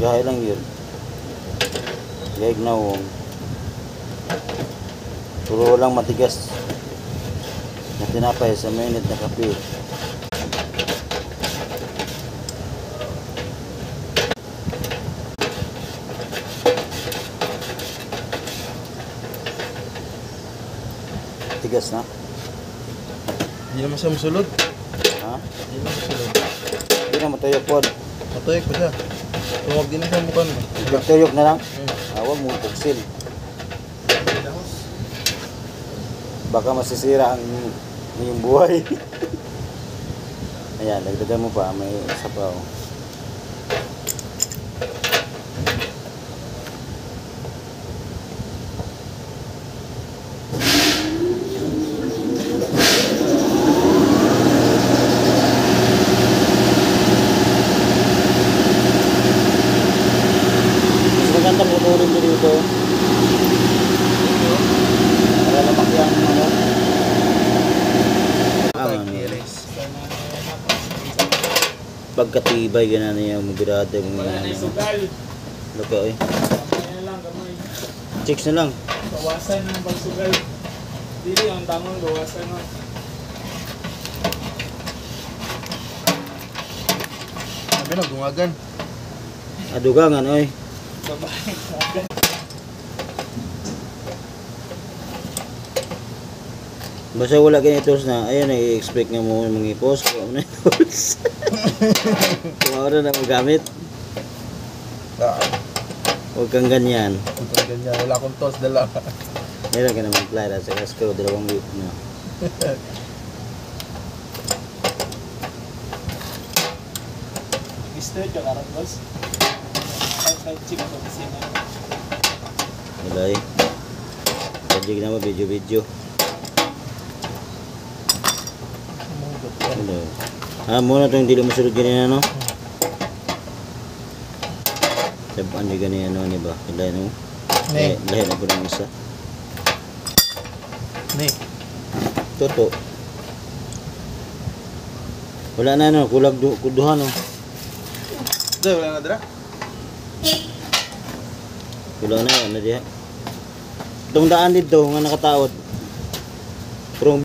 Gahay lang yun. Gahay gnawong. Puro lang matigas na tinapay sa mainit na kape. Tigas na? Hindi naman siya masulod. Ha? Hindi naman masulod. Hindi na matuyok po. Matuyok pa siya. Tumag din na siya mukha mo. Tuyok na lang? Huwag mo puksil. Baka masisira ang iyong buhay. Ayan, dagdagan mo pa. May isa pa. Oh. Mas maganda putulin ko dito. Para lamak yung ano. Pagkatibay gana niya mubirada yung Wala na yung sugal. Loko eh. Gamay na lang, gamay. Chicks na lang. Bawasan ng pagsugal. Dili ang tamang bawasan mo. Sabi na, dungagan. Adugangan oy. Babae. Basta wala ganito na, ayan i-expect nga mo mga ipos ko ano tools. Kung ano na magamit, huwag kang ganyan. Punta ganyan. Wala akong tools dala. Meron ka naman plier at saka screw, dalawang whip na. Mister ka karang boss. Kahit chip ko kasi na. Wala eh. Pwede na mo video. Hello. Muna itong hindi masulod ganyan ano? Sabaan nyo ganyan ano, ba? Kailan no? Lahit na po ng isa. Ne. Toto. Wala na ano, kulag kuduhan no? Wala na dira? Wala na yan, na diya. Itong daan dito, nga nakataot. Pero